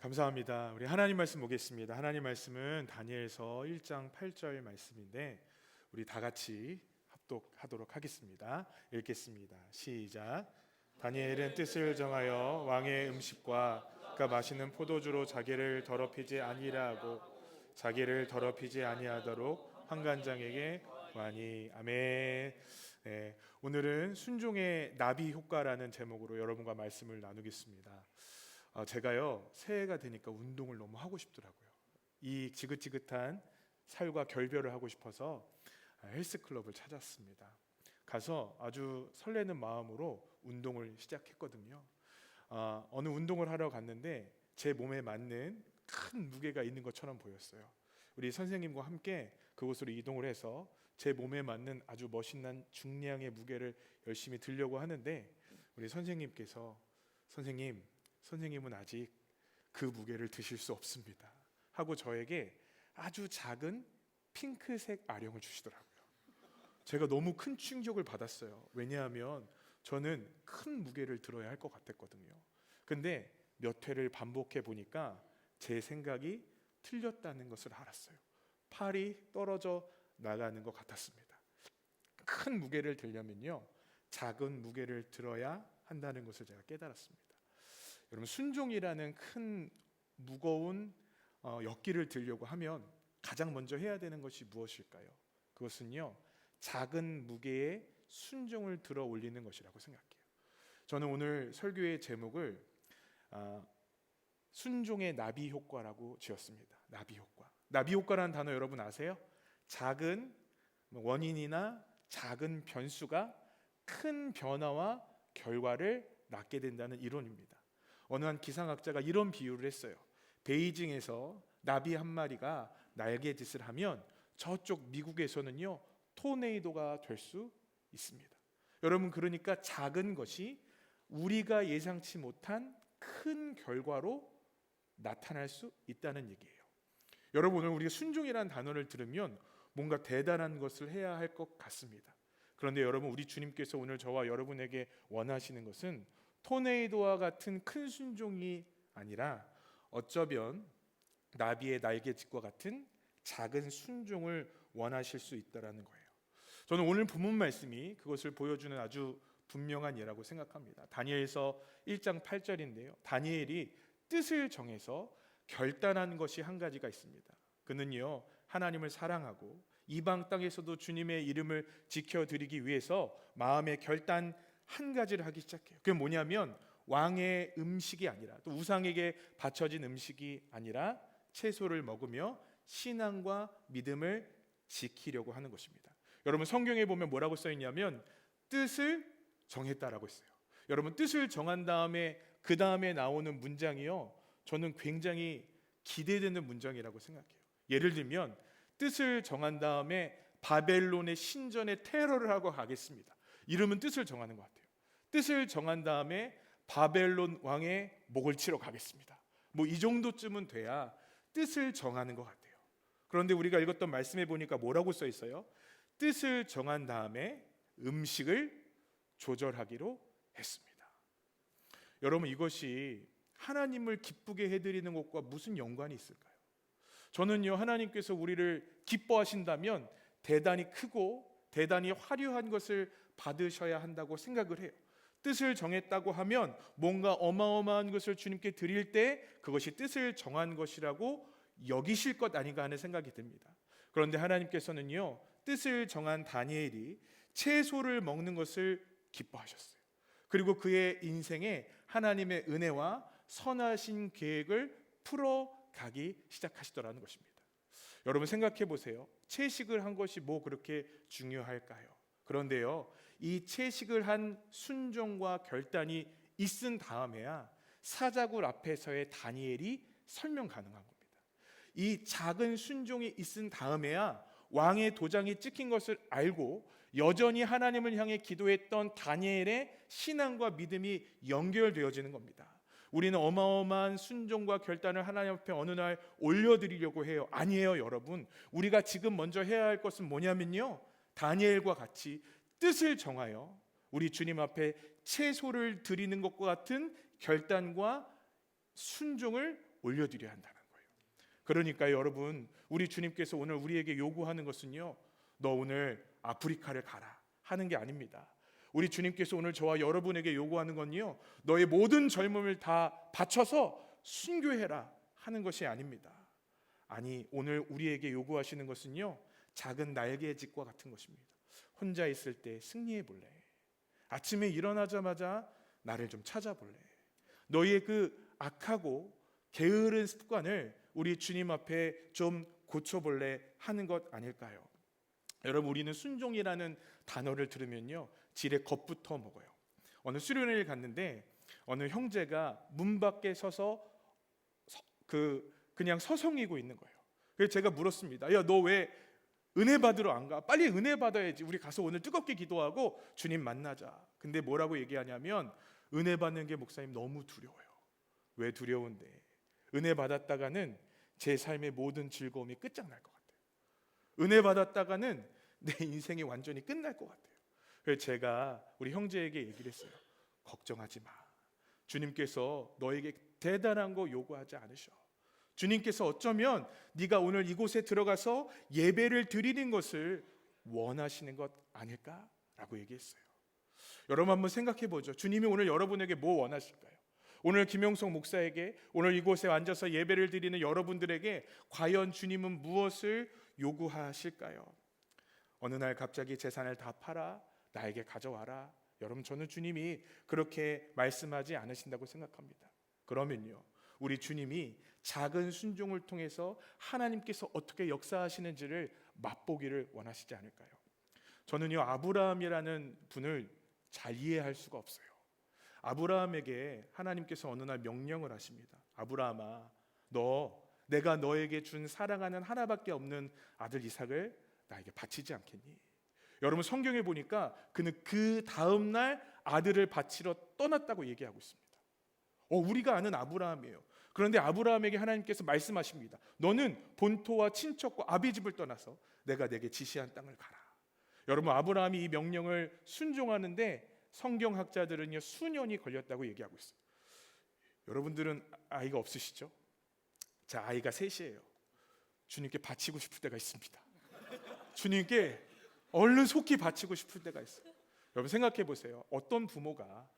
감사합니다. 우리 하나님 말씀 보겠습니다. 하나님 말씀은 다니엘서 1장 8절 말씀인데 우리 다 같이 합독하도록 하겠습니다. 읽겠습니다. 시작. 다니엘은 뜻을 정하여 왕의 음식과 그가 마시는 포도주로 자기를 더럽히지 아니라 하고 자기를 더럽히지 아니하도록 환관장에게 구하니. 아멘. 네, 오늘은 순종의 나비 효과라는 제목으로 여러분과 말씀을 나누겠습니다. 제가요 새해가 되니까 운동을 너무 하고 싶더라고요. 이 지긋지긋한 살과 결별을 하고 싶어서 헬스클럽을 찾았습니다. 가서 아주 설레는 마음으로 운동을 시작했거든요. 어느 운동을 하러 갔는데 제 몸에 맞는 큰 무게가 있는 것처럼 보였어요. 우리 선생님과 함께 그곳으로 이동을 해서 제 몸에 맞는 아주 멋있는 중량의 무게를 열심히 들려고 하는데 우리 선생님께서 선생님은 아직 그 무게를 드실 수 없습니다 하고 저에게 아주 작은 핑크색 아령을 주시더라고요. 제가 너무 큰 충격을 받았어요. 왜냐하면 저는 큰 무게를 들어야 할 것 같았거든요. 근데 몇 회를 반복해 보니까 제 생각이 틀렸다는 것을 알았어요. 팔이 떨어져 나가는 것 같았습니다. 큰 무게를 들려면요 작은 무게를 들어야 한다는 것을 제가 깨달았습니다. 여러분, 순종이라는 큰 무거운 역기를 들려고 하면 가장 먼저 해야 되는 것이 무엇일까요? 그것은요 작은 무게에 순종을 들어 올리는 것이라고 생각해요. 저는 오늘 설교의 제목을 순종의 나비 효과라고 지었습니다. 나비 효과. 나비 효과라는 단어 여러분 아세요? 작은 원인이나 작은 변수가 큰 변화와 결과를 낳게 된다는 이론입니다. 어느 한 기상학자가 이런 비유를 했어요. 베이징에서 나비 한 마리가 날개짓을 하면 저쪽 미국에서는요 토네이도가 될 수 있습니다. 여러분, 그러니까 작은 것이 우리가 예상치 못한 큰 결과로 나타날 수 있다는 얘기예요. 여러분, 오늘 우리가 순종이라는 단어를 들으면 뭔가 대단한 것을 해야 할 것 같습니다. 그런데 여러분, 우리 주님께서 오늘 저와 여러분에게 원하시는 것은 토네이도와 같은 큰 순종이 아니라 어쩌면 나비의 날개짓과 같은 작은 순종을 원하실 수 있다라는 거예요. 저는 오늘 본문 말씀이 그것을 보여주는 아주 분명한 예라고 생각합니다. 다니엘서 1장 8절인데요. 다니엘이 뜻을 정해서 결단한 것이 한 가지가 있습니다. 그는요 하나님을 사랑하고 이방 땅에서도 주님의 이름을 지켜드리기 위해서 마음의 결단 한 가지를 하기 시작해요. 그게 뭐냐면 왕의 음식이 아니라 또 우상에게 바쳐진 음식이 아니라 채소를 먹으며 신앙과 믿음을 지키려고 하는 것입니다. 여러분, 성경에 보면 뭐라고 써 있냐면 뜻을 정했다라고 했어요. 여러분, 뜻을 정한 다음에 그 다음에 나오는 문장이요 저는 굉장히 기대되는 문장이라고 생각해요. 예를 들면 뜻을 정한 다음에 바벨론의 신전에 테러를 하고 가겠습니다. 이러면 뜻을 정하는 것 같아요. 뜻을 정한 다음에 바벨론 왕의 목을 치러 가겠습니다. 이 정도쯤은 돼야 뜻을 정하는 것 같아요. 그런데 우리가 읽었던 말씀에 보니까 뭐라고 써 있어요? 뜻을 정한 다음에 음식을 조절하기로 했습니다. 여러분, 이것이 하나님을 기쁘게 해드리는 것과 무슨 연관이 있을까요? 저는요 하나님께서 우리를 기뻐하신다면 대단히 크고 대단히 화려한 것을 받으셔야 한다고 생각을 해요. 뜻을 정했다고 하면 뭔가 어마어마한 것을 주님께 드릴 때 그것이 뜻을 정한 것이라고 여기실 것 아닌가 하는 생각이 듭니다. 그런데 하나님께서는요 뜻을 정한 다니엘이 채소를 먹는 것을 기뻐하셨어요. 그리고 그의 인생에 하나님의 은혜와 선하신 계획을 풀어가기 시작하시더라는 것입니다. 여러분, 생각해 보세요. 채식을 한 것이 뭐 그렇게 중요할까요? 그런데요 이 채식을 한 순종과 결단이 있은 다음에야 사자굴 앞에서의 다니엘이 설명 가능한 겁니다. 이 작은 순종이 있은 다음에야 왕의 도장이 찍힌 것을 알고 여전히 하나님을 향해 기도했던 다니엘의 신앙과 믿음이 연결되어지는 겁니다. 우리는 어마어마한 순종과 결단을 하나님 앞에 어느 날 올려드리려고 해요. 아니에요, 여러분. 우리가 지금 먼저 해야 할 것은 뭐냐면요 다니엘과 같이 뜻을 정하여 우리 주님 앞에 채소를 드리는 것과 같은 결단과 순종을 올려드려야 한다는 거예요. 그러니까 여러분, 우리 주님께서 오늘 우리에게 요구하는 것은요, 너 오늘 아프리카를 가라 하는 게 아닙니다. 우리 주님께서 오늘 저와 여러분에게 요구하는 건요, 너의 모든 젊음을 다 바쳐서 순교해라 하는 것이 아닙니다. 아니, 오늘 우리에게 요구하시는 것은요, 작은 날개짓과 같은 것입니다. 혼자 있을 때 승리해 볼래? 아침에 일어나자마자 나를 좀 찾아볼래? 너희의 그 악하고 게으른 습관을 우리 주님 앞에 좀 고쳐볼래 하는 것 아닐까요? 여러분, 우리는 순종이라는 단어를 들으면요, 지레 겁부터 먹어요. 어느 수련회를 갔는데 어느 형제가 문 밖에 서서 그냥 서성이고 있는 거예요. 그래서 제가 물었습니다. 야, 너 왜 은혜 받으러 안 가? 빨리 은혜 받아야지. 우리 가서 오늘 뜨겁게 기도하고 주님 만나자. 근데 뭐라고 얘기하냐면, 은혜 받는 게 목사님 너무 두려워요. 왜 두려운데? 은혜 받았다가는 제 삶의 모든 즐거움이 끝장날 것 같아요. 은혜 받았다가는 내 인생이 완전히 끝날 것 같아요. 그래서 제가 우리 형제에게 얘기를 했어요. 걱정하지 마. 주님께서 너에게 대단한 거 요구하지 않으셔. 주님께서 어쩌면 네가 오늘 이곳에 들어가서 예배를 드리는 것을 원하시는 것 아닐까라고 얘기했어요. 여러분, 한번 생각해 보죠. 주님이 오늘 여러분에게 뭐 원하실까요? 오늘 김영석 목사에게, 오늘 이곳에 앉아서 예배를 드리는 여러분들에게 과연 주님은 무엇을 요구하실까요? 어느 날 갑자기 재산을 다 팔아 나에게 가져와라. 여러분, 저는 주님이 그렇게 말씀하지 않으신다고 생각합니다. 그러면요, 우리 주님이 작은 순종을 통해서 하나님께서 어떻게 역사하시는지를 맛보기를 원하시지 않을까요? 저는요, 아브라함이라는 분을 잘 이해할 수가 없어요. 아브라함에게 하나님께서 어느 날 명령을 하십니다. 아브라함아, 내가 너에게 준 사랑하는 하나밖에 없는 아들 이삭을 나에게 바치지 않겠니? 여러분, 성경에 보니까 그는 그 다음 날 아들을 바치러 떠났다고 얘기하고 있습니다. 우리가 아는 아브라함이에요. 그런데 아브라함에게 하나님께서 말씀하십니다. 너는 본토와 친척과 아비 집을 떠나서 내가 내게 지시한 땅을 가라. 여러분, 아브라함이 이 명령을 순종하는데 성경학자들은요, 수년이 걸렸다고 얘기하고 있어요. 여러분들은 아이가 없으시죠? 자, 아이가 셋이에요. 주님께 바치고 싶을 때가 있습니다. 주님께 얼른 속히 바치고 싶을 때가 있어요. 여러분, 생각해 보세요. 어떤 부모가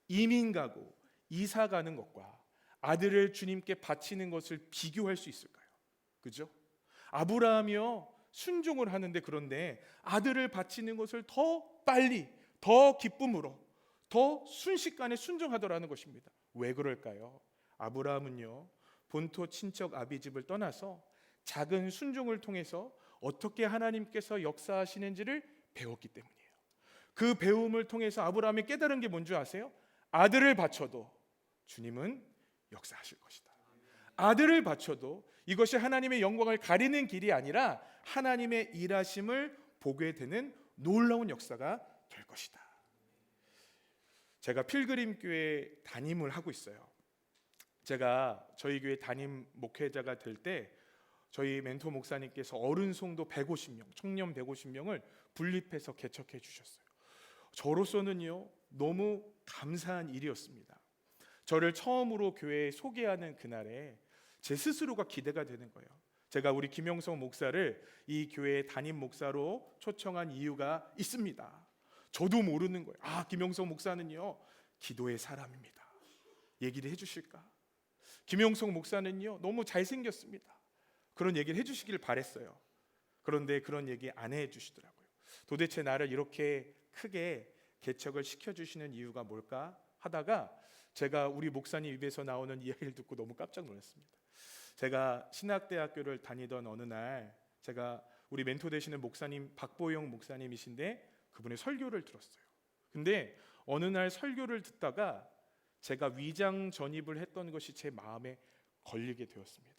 이민 가고 이사 가는 것과 아들을 주님께 바치는 것을 비교할 수 있을까요? 그죠? 아브라함이요, 순종을 하는데, 그런데 아들을 바치는 것을 더 빨리, 더 기쁨으로, 더 순식간에 순종하더라는 것입니다. 왜 그럴까요? 아브라함은요, 본토 친척 아비 집을 떠나서 작은 순종을 통해서 어떻게 하나님께서 역사하시는지를 배웠기 때문이에요. 그 배움을 통해서 아브라함이 깨달은 게 뭔지 아세요? 아들을 바쳐도 주님은 역사하실 것이다. 아들을 바쳐도 이것이 하나님의 영광을 가리는 길이 아니라 하나님의 일하심을 보게 되는 놀라운 역사가 될 것이다. 제가 필그림 교회 담임을 하고 있어요. 제가 저희 교회 담임 목회자가 될 때 저희 멘토 목사님께서 어른 성도 150명, 청년 150명을 분립해서 개척해 주셨어요. 저로서는요, 너무 감사한 일이었습니다. 저를 처음으로 교회에 소개하는 그날에 제 스스로가 기대가 되는 거예요. 제가 우리 김영성 목사를 이 교회의 담임 목사로 초청한 이유가 있습니다. 저도 모르는 거예요. 김영성 목사는요, 기도의 사람입니다. 얘기를 해주실까? 김영성 목사는요, 너무 잘생겼습니다. 그런 얘기를 해주시길 바랬어요. 그런데 그런 얘기 안 해주시더라고요. 도대체 나를 이렇게 크게 개척을 시켜주시는 이유가 뭘까 하다가 제가 우리 목사님 입에서 나오는 이야기를 듣고 너무 깜짝 놀랐습니다. 제가 신학대학교를 다니던 어느 날 제가 우리 멘토 되시는 목사님 박보영 목사님이신데 그분의 설교를 들었어요. 근데 어느 날 설교를 듣다가 제가 위장 전입을 했던 것이 제 마음에 걸리게 되었습니다.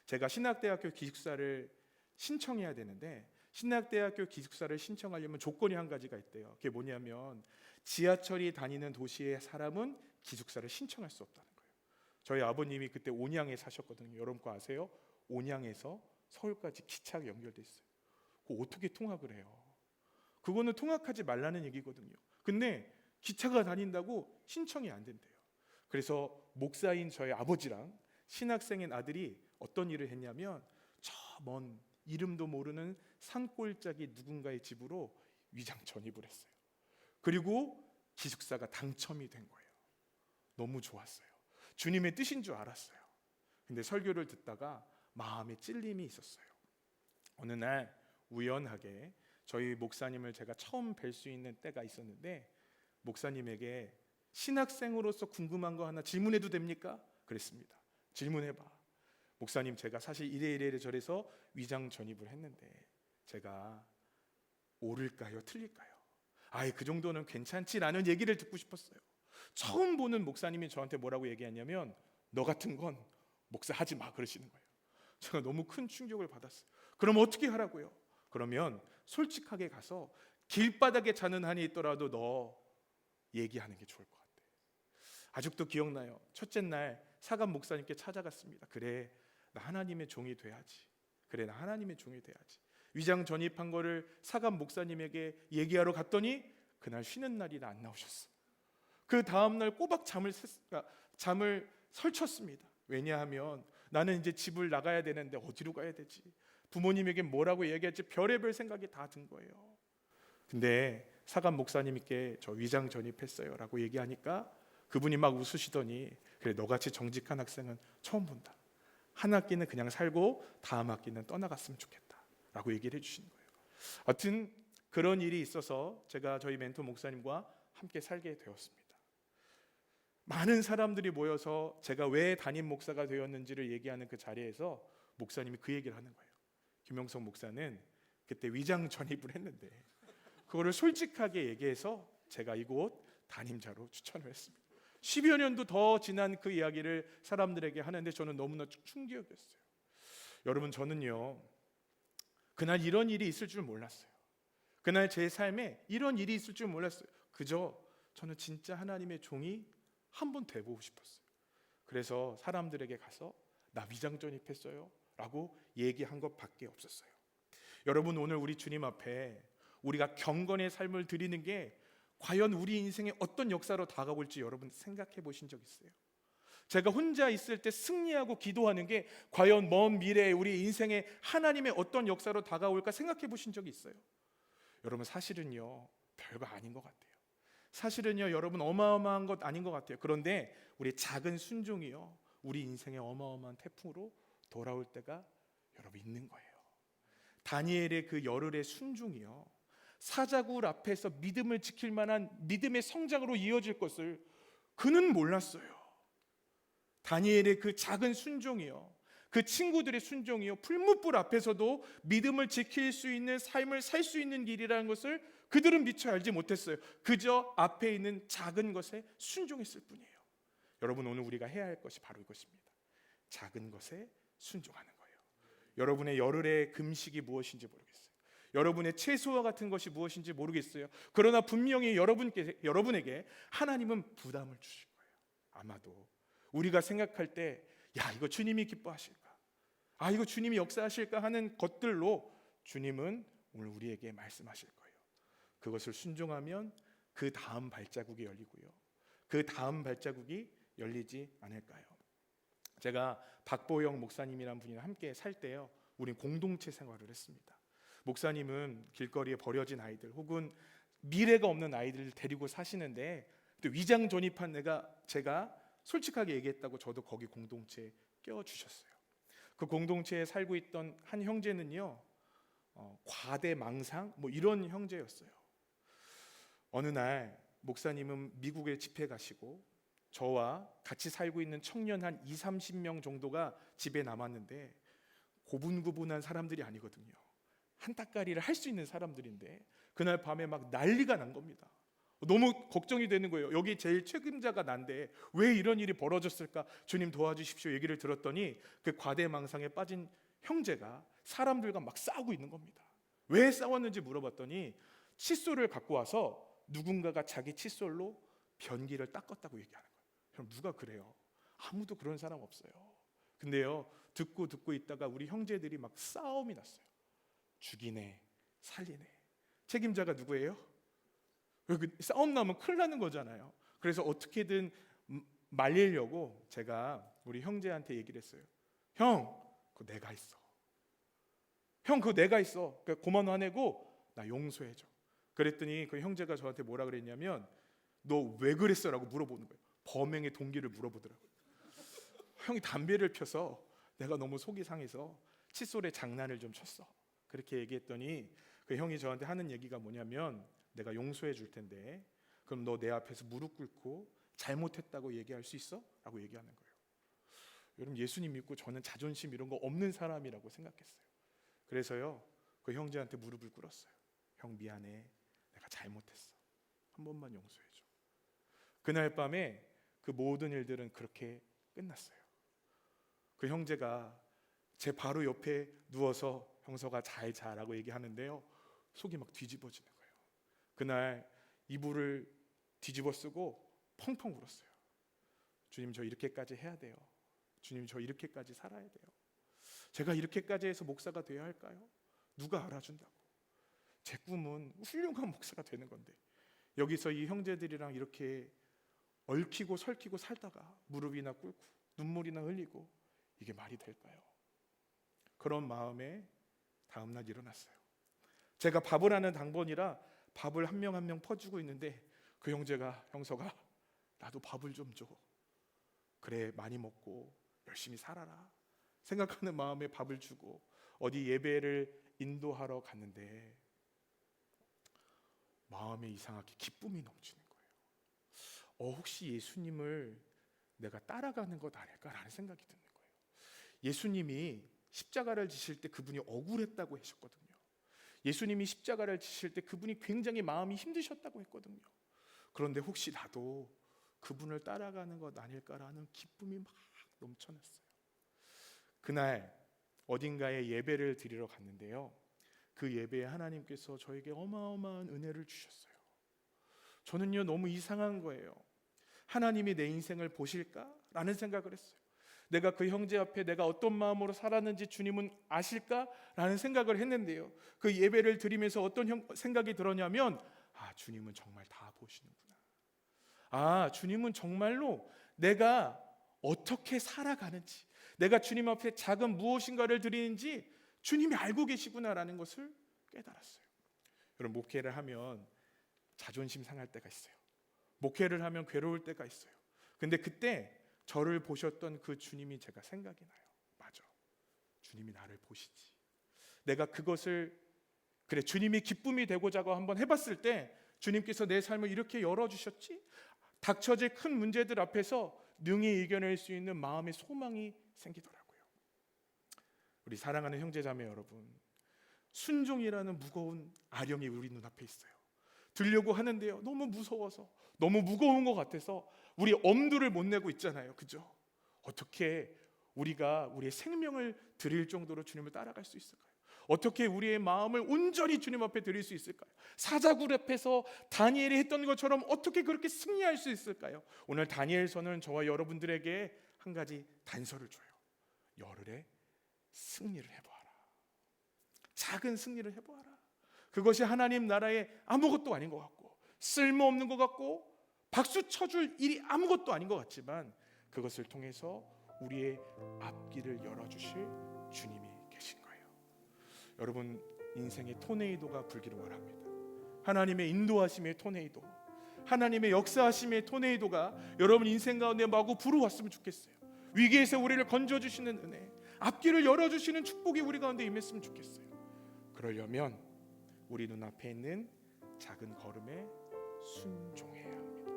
제가 신학대학교 기숙사를 신청해야 되는데 신학대학교 기숙사를 신청하려면 조건이 한 가지가 있대요. 그게 뭐냐면 지하철이 다니는 도시의 사람은 기숙사를 신청할 수 없다는 거예요. 저희 아버님이 그때 온양에 사셨거든요. 여러분 거 아세요? 온양에서 서울까지 기차가 연결돼 있어요. 그거 어떻게 통학을 해요? 그거는 통학하지 말라는 얘기거든요. 근데 기차가 다닌다고 신청이 안 된대요. 그래서 목사인 저희 아버지랑 신학생인 아들이 어떤 일을 했냐면 저 먼 이름도 모르는 산골짜기 누군가의 집으로 위장 전입을 했어요. 그리고 기숙사가 당첨이 된 거예요. 너무 좋았어요. 주님의 뜻인 줄 알았어요. 근데 설교를 듣다가 마음에 찔림이 있었어요. 어느 날 우연하게 저희 목사님을 제가 처음 뵐 수 있는 때가 있었는데, 목사님에게 신학생으로서 궁금한 거 하나 질문해도 됩니까? 그랬습니다. 질문해봐. 목사님, 제가 사실 이래 저래서 위장 전입을 했는데 제가 옳을까요? 틀릴까요? 아예 그 정도는 괜찮지라는 얘기를 듣고 싶었어요. 처음 보는 목사님이 저한테 뭐라고 얘기했냐면 너 같은 건 목사 하지 마 그러시는 거예요. 제가 너무 큰 충격을 받았어요. 그럼 어떻게 하라고요? 그러면 솔직하게 가서 길바닥에 자는 한이 있더라도 너 얘기하는 게 좋을 것 같아. 아직도 기억나요. 첫째 날 사감 목사님께 찾아갔습니다. 그래, 나 하나님의 종이 돼야지. 그래, 나 하나님의 종이 돼야지. 위장 전입한 거를 사감 목사님에게 얘기하러 갔더니 그날 쉬는 날이라 안 나오셨어. 그 다음 날 꼬박 잠을 설쳤습니다. 왜냐하면 나는 이제 집을 나가야 되는데 어디로 가야 되지? 부모님에게 뭐라고 얘기할지 별의별 생각이 다 든 거예요. 근데 사감 목사님께 저 위장 전입했어요 라고 얘기하니까 그분이 막 웃으시더니 그래, 너같이 정직한 학생은 처음 본다. 한 학기는 그냥 살고 다음 학기는 떠나갔으면 좋겠다 라고 얘기를 해주시는 거예요. 하여튼 그런 일이 있어서 제가 저희 멘토 목사님과 함께 살게 되었습니다. 많은 사람들이 모여서 제가 왜 담임 목사가 되었는지를 얘기하는 그 자리에서 목사님이 그 얘기를 하는 거예요. 김영석 목사는 그때 위장 전입을 했는데 그거를 솔직하게 얘기해서 제가 이곳 담임자로 추천을 했습니다. 10여 년도 더 지난 그 이야기를 사람들에게 하는데 저는 너무나 충격이었어요. 여러분, 저는요 그날 이런 일이 있을 줄 몰랐어요. 그날 제 삶에 이런 일이 있을 줄 몰랐어요. 그저 저는 진짜 하나님의 종이 한번 돼보고 싶었어요. 그래서 사람들에게 가서 나 위장 전입했어요 라고 얘기한 것밖에 없었어요. 여러분, 오늘 우리 주님 앞에 우리가 경건의 삶을 드리는 게 과연 우리 인생에 어떤 역사로 다가올지 여러분 생각해 보신 적 있어요? 제가 혼자 있을 때 승리하고 기도하는 게 과연 먼 미래에 우리 인생에 하나님의 어떤 역사로 다가올까 생각해 보신 적이 있어요? 여러분, 사실은요 별거 아닌 것 같아요. 사실은요 여러분 어마어마한 것 아닌 것 같아요. 그런데 우리 작은 순종이요 우리 인생의 어마어마한 태풍으로 돌아올 때가 여러분 있는 거예요. 다니엘의 그 열흘의 순종이요 사자굴 앞에서 믿음을 지킬 만한 믿음의 성장으로 이어질 것을 그는 몰랐어요. 다니엘의 그 작은 순종이요 그 친구들의 순종이요 풀무불 앞에서도 믿음을 지킬 수 있는 삶을 살 수 있는 길이라는 것을 그들은 미처 알지 못했어요. 그저 앞에 있는 작은 것에 순종했을 뿐이에요. 여러분, 오늘 우리가 해야 할 것이 바로 이것입니다. 작은 것에 순종하는 거예요. 여러분의 열흘의 금식이 무엇인지 모르겠어요. 여러분의 채소와 같은 것이 무엇인지 모르겠어요. 그러나 분명히 여러분에게 하나님은 부담을 주실 거예요. 아마도 우리가 생각할 때 야, 이거 주님이 기뻐하실까? 아, 이거 주님이 역사하실까 하는 것들로 주님은 오늘 우리에게 말씀하실 거예요. 그것을 순종하면 그 다음 발자국이 열리고요 그 다음 발자국이 열리지 않을까요? 제가 박보영 목사님이란 분이랑 함께 살 때요 우린 공동체 생활을 했습니다. 목사님은 길거리에 버려진 아이들 혹은 미래가 없는 아이들을 데리고 사시는데 또 위장 전입한 제가 솔직하게 얘기했다고 저도 거기 공동체에 껴주셨어요. 그 공동체에 살고 있던 한 형제는요 과대망상 이런 형제였어요. 어느 날 목사님은 미국에 집회 가시고 저와 같이 살고 있는 청년 한 20-30명 정도가 집에 남았는데 고분고분한 사람들이 아니거든요. 한따까리를 할 수 있는 사람들인데 그날 밤에 막 난리가 난 겁니다. 너무 걱정이 되는 거예요. 여기 제일 책임자가 난데 왜 이런 일이 벌어졌을까? 주님 도와주십시오 얘기를 들었더니 그 과대망상에 빠진 형제가 사람들과 막 싸우고 있는 겁니다. 왜 싸웠는지 물어봤더니 칫솔을 갖고 와서 누군가가 자기 칫솔로 변기를 닦았다고 얘기하는 거예요. 그럼 누가 그래요? 아무도 그런 사람 없어요. 근데요 듣고 있다가 우리 형제들이 막 싸움이 났어요. 죽이네 살리네. 책임자가 누구예요? 싸움 나면 큰일 나는 거잖아요. 그래서 어떻게든 말리려고 제가 우리 형제한테 얘기를 했어요. 형, 그거 내가 했어. 형, 그거 내가 했어. 그러니까 고만 화내고 나 용서해줘. 그랬더니 그 형제가 저한테 뭐라 그랬냐면 너 왜 그랬어? 라고 물어보는 거예요. 범행의 동기를 물어보더라고요. 형이 담배를 펴서 내가 너무 속이 상해서 칫솔에 장난을 좀 쳤어. 그렇게 얘기했더니 그 형이 저한테 하는 얘기가 뭐냐면 내가 용서해 줄 텐데 그럼 너 내 앞에서 무릎 꿇고 잘못했다고 얘기할 수 있어? 라고 얘기하는 거예요. 여러분, 예수님 믿고 저는 자존심 이런 거 없는 사람이라고 생각했어요. 그래서요 그 형제한테 무릎을 꿇었어요. 형 미안해, 내가 잘못했어. 한 번만 용서해 줘. 그날 밤에 그 모든 일들은 그렇게 끝났어요. 그 형제가 제 바로 옆에 누워서 형서가 잘 자라고 얘기하는데요, 속이 막 뒤집어지는 거예요. 그날 이불을 뒤집어 쓰고 펑펑 울었어요. 주님, 저 이렇게까지 해야 돼요. 주님, 저 이렇게까지 살아야 돼요. 제가 이렇게까지 해서 목사가 되어야 할까요? 누가 알아준다고? 제 꿈은 훌륭한 목사가 되는 건데 여기서 이 형제들이랑 이렇게 얽히고 설키고 살다가 무릎이나 꿇고 눈물이나 흘리고 이게 말이 될까요? 그런 마음에 다음날 일어났어요. 제가 밥을 하는 당번이라 밥을 한 명 한 명 퍼주고 있는데 그 형서가 나도 밥을 좀 줘. 그래, 많이 먹고 열심히 살아라 생각하는 마음에 밥을 주고 어디 예배를 인도하러 갔는데 마음에 이상하게 기쁨이 넘치는 거예요. 혹시 예수님을 내가 따라가는 것 아닐까라는 생각이 드는 거예요. 예수님이 십자가를 지실 때 그분이 억울했다고 하셨거든요. 예수님이 십자가를 지실 때 그분이 굉장히 마음이 힘드셨다고 했거든요. 그런데 혹시 나도 그분을 따라가는 것 아닐까라는 기쁨이 막 넘쳐났어요. 그날 어딘가에 예배를 드리러 갔는데요, 그 예배에 하나님께서 저에게 어마어마한 은혜를 주셨어요. 저는요 너무 이상한 거예요. 하나님이 내 인생을 보실까라는 생각을 했어요. 내가 그 형제 앞에 내가 어떤 마음으로 살았는지 주님은 아실까라는 생각을 했는데요, 그 예배를 드리면서 어떤 생각이 들었냐면 주님은 정말 다 보시는구나. 주님은 정말로 내가 어떻게 살아가는지, 내가 주님 앞에 작은 무엇인가를 드리는지 주님이 알고 계시구나라는 것을 깨달았어요. 여러분, 목회를 하면 자존심 상할 때가 있어요. 목회를 하면 괴로울 때가 있어요. 근데 그때 저를 보셨던 그 주님이 제가 생각이 나요. 맞아, 주님이 나를 보시지. 내가 그것을 주님이 기쁨이 되고자 한번 해봤을 때 주님께서 내 삶을 이렇게 열어주셨지. 닥쳐질 큰 문제들 앞에서 능히 이겨낼 수 있는 마음의 소망이 생기더라고요. 우리 사랑하는 형제자매 여러분, 순종이라는 무거운 아령이 우리 눈앞에 있어요. 들려고 하는데요, 너무 무서워서, 너무 무거운 것 같아서 우리 엄두를 못 내고 있잖아요. 그죠? 어떻게 우리가 우리의 생명을 드릴 정도로 주님을 따라갈 수 있을까요? 어떻게 우리의 마음을 온전히 주님 앞에 드릴 수 있을까요? 사자굴 앞에서 다니엘이 했던 것처럼 어떻게 그렇게 승리할 수 있을까요? 오늘 다니엘서는 저와 여러분들에게 한 가지 단서를 줘요. 열흘에 승리를 해보아라. 작은 승리를 해보아라. 그것이 하나님 나라에 아무것도 아닌 것 같고 쓸모없는 것 같고 박수 쳐줄 일이 아무것도 아닌 것 같지만 그것을 통해서 우리의 앞길을 열어주실 주님이 계신 거예요. 여러분, 인생의 토네이도가 불기를 원합니다. 하나님의 인도하심의 토네이도, 하나님의 역사하심의 토네이도가 여러분 인생 가운데 마구 불어왔으면 좋겠어요. 위기에서 우리를 건져주시는 은혜, 앞길을 열어주시는 축복이 우리 가운데 임했으면 좋겠어요. 그러려면 우리 눈앞에 있는 작은 걸음에 순종해야 합니다.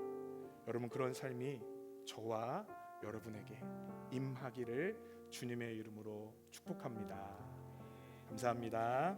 여러분, 그런 삶이 저와 여러분에게 임하기를 주님의 이름으로 축복합니다. 감사합니다.